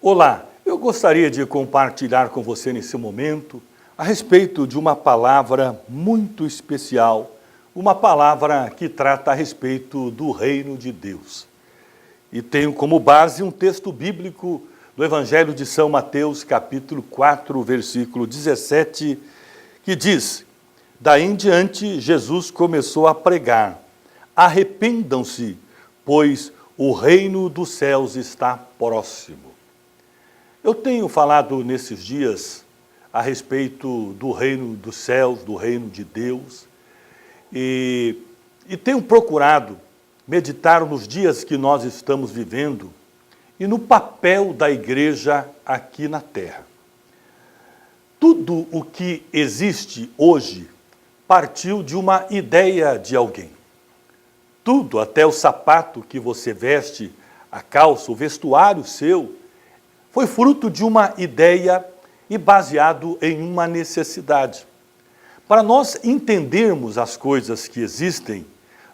Olá, eu gostaria de compartilhar com você nesse momento a respeito de uma palavra muito especial, uma palavra que trata a respeito do reino de Deus. E tenho como base um texto bíblico do Evangelho de São Mateus, capítulo 4, versículo 17, que diz: daí em diante Jesus começou a pregar: arrependam-se, pois o reino dos céus está próximo. Eu tenho falado nesses dias a respeito do reino dos céus, do reino de Deus, e tenho procurado meditar nos dias que nós estamos vivendo e no papel da igreja aqui na terra. Tudo o que existe hoje partiu de uma ideia de alguém. Tudo, até o sapato que você veste, a calça, o vestuário seu, foi fruto de uma ideia e baseado em uma necessidade. Para nós entendermos as coisas que existem,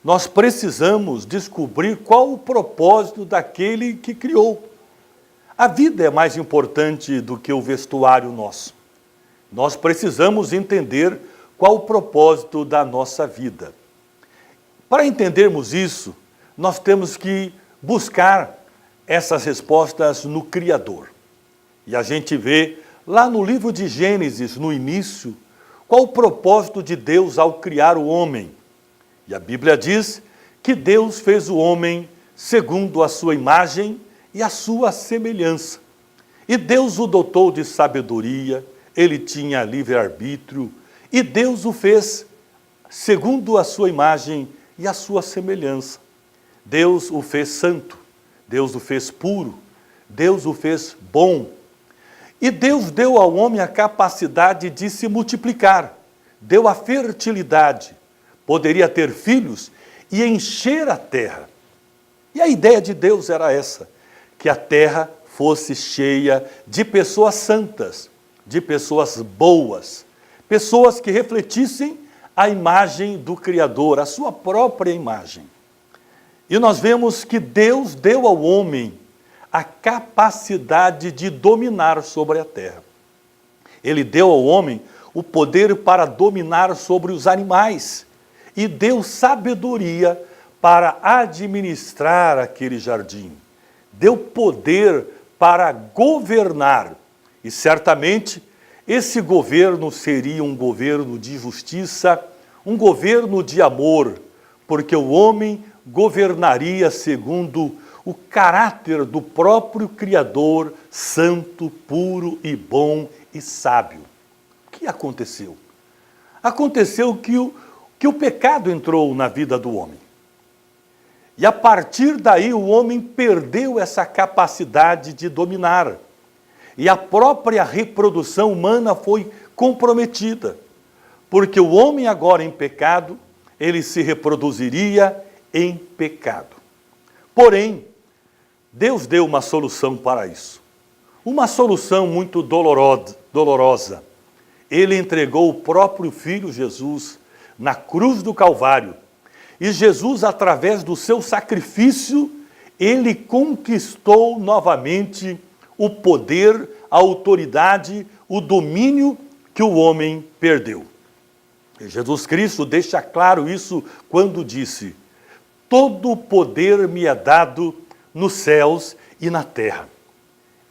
nós precisamos descobrir qual o propósito daquele que criou. A vida é mais importante do que o vestuário nosso. Nós precisamos entender qual o propósito da nossa vida. Para entendermos isso, nós temos que buscar essas respostas no Criador. E a gente vê lá no livro de Gênesis, no início, qual o propósito de Deus ao criar o homem. E a Bíblia diz que Deus fez o homem segundo a sua imagem e a sua semelhança. E Deus o dotou de sabedoria, ele tinha livre-arbítrio, e Deus o fez segundo a sua imagem e a sua semelhança. Deus o fez santo, Deus o fez puro, Deus o fez bom. E Deus deu ao homem a capacidade de se multiplicar, deu a fertilidade, poderia ter filhos e encher a terra. E a ideia de Deus era essa, que a terra fosse cheia de pessoas santas, de pessoas boas, pessoas que refletissem a imagem do Criador, a sua própria imagem. E nós vemos que Deus deu ao homem a capacidade de dominar sobre a terra. Ele deu ao homem o poder para dominar sobre os animais e deu sabedoria para administrar aquele jardim. Deu poder para governar. E certamente esse governo seria um governo de justiça, um governo de amor, porque o homem governaria segundo o caráter do próprio Criador, santo, puro e bom e sábio. O que aconteceu? Aconteceu que o pecado entrou na vida do homem. E a partir daí o homem perdeu essa capacidade de dominar. E a própria reprodução humana foi comprometida. Porque o homem agora em pecado, ele se reproduziria em pecado. Porém, Deus deu uma solução para isso. Uma solução muito dolorosa. Ele entregou o próprio Filho Jesus na cruz do Calvário. E Jesus, através do seu sacrifício, ele conquistou novamente o poder, a autoridade, o domínio que o homem perdeu. E Jesus Cristo deixa claro isso quando disse: todo o poder me é dado nos céus e na terra.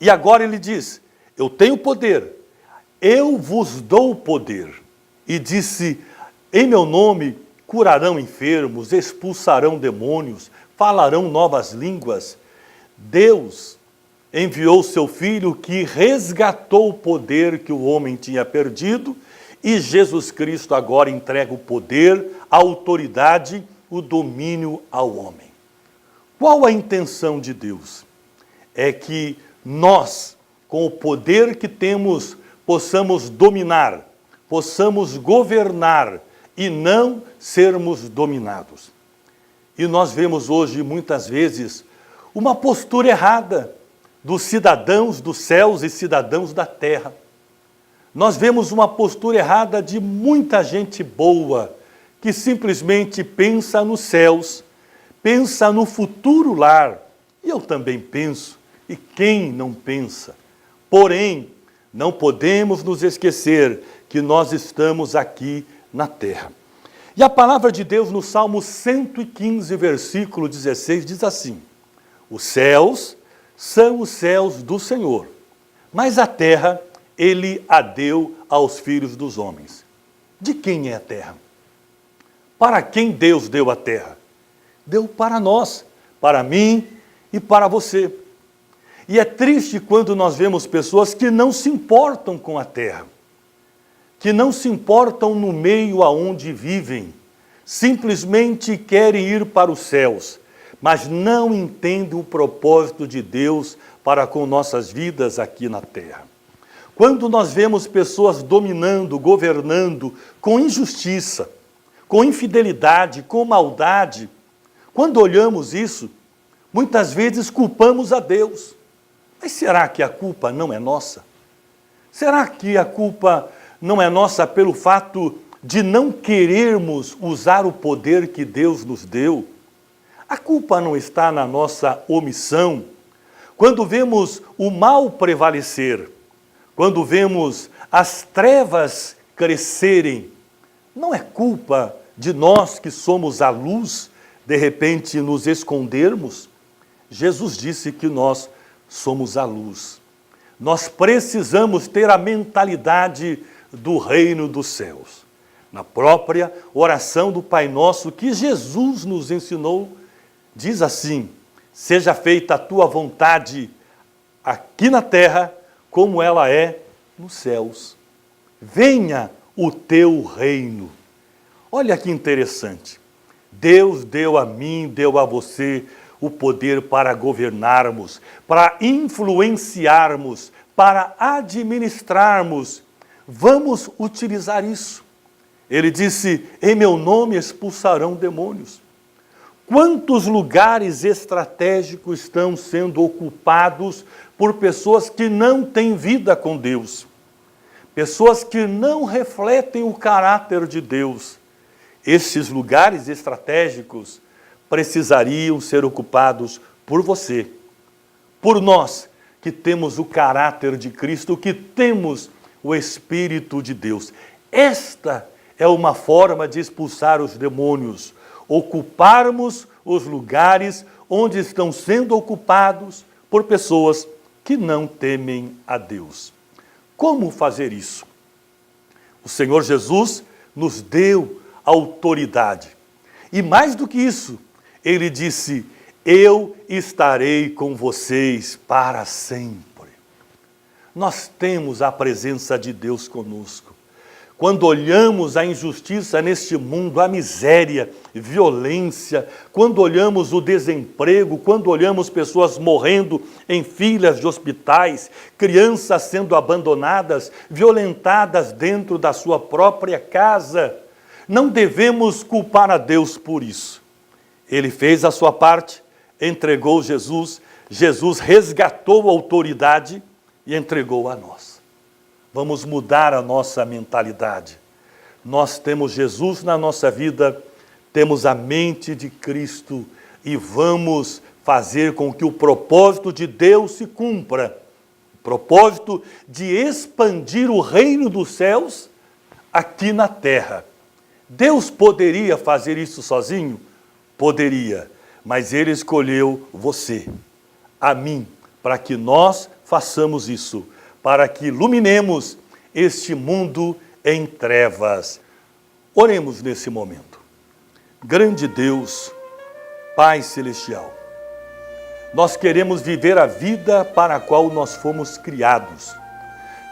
E agora ele diz: eu tenho poder, eu vos dou poder. E disse: em meu nome curarão enfermos, expulsarão demônios, falarão novas línguas. Deus enviou seu Filho que resgatou o poder que o homem tinha perdido, e Jesus Cristo agora entrega o poder, a autoridade, o domínio ao homem. Qual a intenção de Deus? É que nós, com o poder que temos, possamos dominar, possamos governar e não sermos dominados. E nós vemos hoje, muitas vezes, uma postura errada dos cidadãos dos céus e cidadãos da terra. Nós vemos uma postura errada de muita gente boa, que simplesmente pensa nos céus, pensa no futuro lar. E eu também penso E quem não pensa? Porém, não podemos nos esquecer que nós estamos aqui na terra. E a palavra de Deus no Salmo 115, versículo 16, diz assim: os céus são os céus do Senhor, mas a terra Ele a deu aos filhos dos homens. De quem é a terra? Para quem Deus deu a terra? Deu para nós, para mim e para você. E é triste quando nós vemos pessoas que não se importam com a terra, que não se importam no meio aonde vivem, simplesmente querem ir para os céus, mas não entendem o propósito de Deus para com nossas vidas aqui na terra. Quando nós vemos pessoas dominando, governando com injustiça, com infidelidade, com maldade, quando olhamos isso, muitas vezes culpamos a Deus. Mas será que a culpa não é nossa? Será que a culpa não é nossa pelo fato de não querermos usar o poder que Deus nos deu? A culpa não está na nossa omissão. Quando vemos o mal prevalecer, quando vemos as trevas crescerem, não é culpa de nós que somos a luz, de repente nos escondermos? Jesus disse que nós somos a luz. Nós precisamos ter a mentalidade do reino dos céus. Na própria oração do Pai Nosso que Jesus nos ensinou, diz assim: seja feita a tua vontade aqui na terra, como ela é nos céus. Venha o teu reino. Olha que interessante. Deus deu a mim, deu a você o poder para governarmos, para influenciarmos, para administrarmos. Vamos utilizar isso. Ele disse: em meu nome expulsarão demônios. Quantos lugares estratégicos estão sendo ocupados por pessoas que não têm vida com Deus? Pessoas que não refletem o caráter de Deus. Esses lugares estratégicos precisariam ser ocupados por você, por nós que temos o caráter de Cristo, que temos o Espírito de Deus. Esta é uma forma de expulsar os demônios, ocuparmos os lugares onde estão sendo ocupados por pessoas que não temem a Deus. Como fazer isso? O Senhor Jesus nos deu autoridade. E mais do que isso, Ele disse: eu estarei com vocês para sempre. Nós temos a presença de Deus conosco. Quando olhamos a injustiça neste mundo, a miséria, violência, quando olhamos o desemprego, quando olhamos pessoas morrendo em filas de hospitais, crianças sendo abandonadas, violentadas dentro da sua própria casa, não devemos culpar a Deus por isso. Ele fez a sua parte, entregou Jesus, Jesus resgatou a autoridade e entregou a nós. Vamos mudar a nossa mentalidade. Nós temos Jesus na nossa vida, temos a mente de Cristo e vamos fazer com que o propósito de Deus se cumpra. O propósito de expandir o reino dos céus aqui na terra. Deus poderia fazer isso sozinho? Poderia, mas Ele escolheu você, a mim, para que nós façamos isso, para que iluminemos este mundo em trevas. Oremos nesse momento. Grande Deus, Pai Celestial, nós queremos viver a vida para a qual nós fomos criados.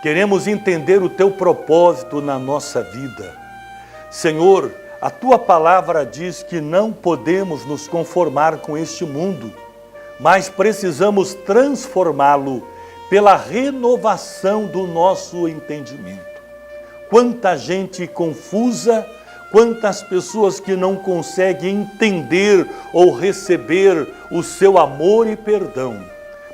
Queremos entender o Teu propósito na nossa vida. Senhor, a Tua palavra diz que não podemos nos conformar com este mundo, mas precisamos transformá-lo pela renovação do nosso entendimento. Quanta gente confusa, quantas pessoas que não conseguem entender ou receber o seu amor e perdão.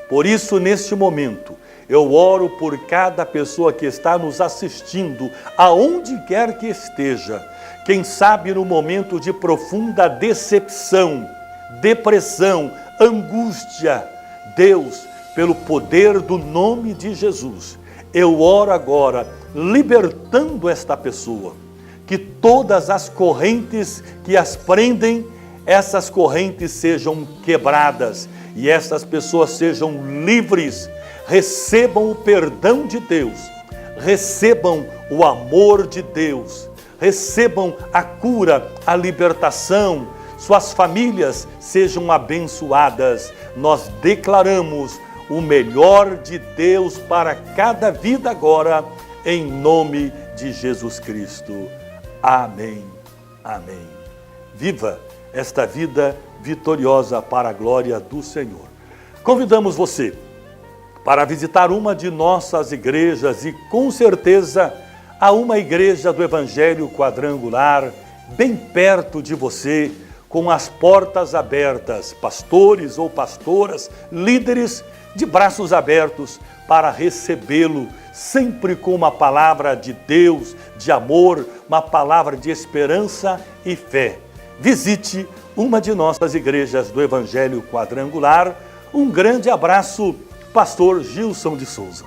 Por isso, neste momento, eu oro por cada pessoa que está nos assistindo, aonde quer que esteja, quem sabe no momento de profunda decepção, depressão, angústia. Deus, pelo poder do nome de Jesus, eu oro agora, libertando esta pessoa, que todas as correntes que as prendem, essas correntes sejam quebradas e essas pessoas sejam livres, recebam o perdão de Deus, recebam o amor de Deus, recebam a cura, a libertação, suas famílias sejam abençoadas. Nós declaramos o melhor de Deus para cada vida agora, em nome de Jesus Cristo. Amém. Amém. Viva esta vida vitoriosa para a glória do Senhor. Convidamos você para visitar uma de nossas igrejas e, com certeza, há uma igreja do Evangelho Quadrangular bem perto de você, com as portas abertas, pastores ou pastoras, líderes de braços abertos para recebê-lo, sempre com uma palavra de Deus, de amor, uma palavra de esperança e fé. Visite uma de nossas igrejas do Evangelho Quadrangular. Um grande abraço, Pastor Gilson de Souza.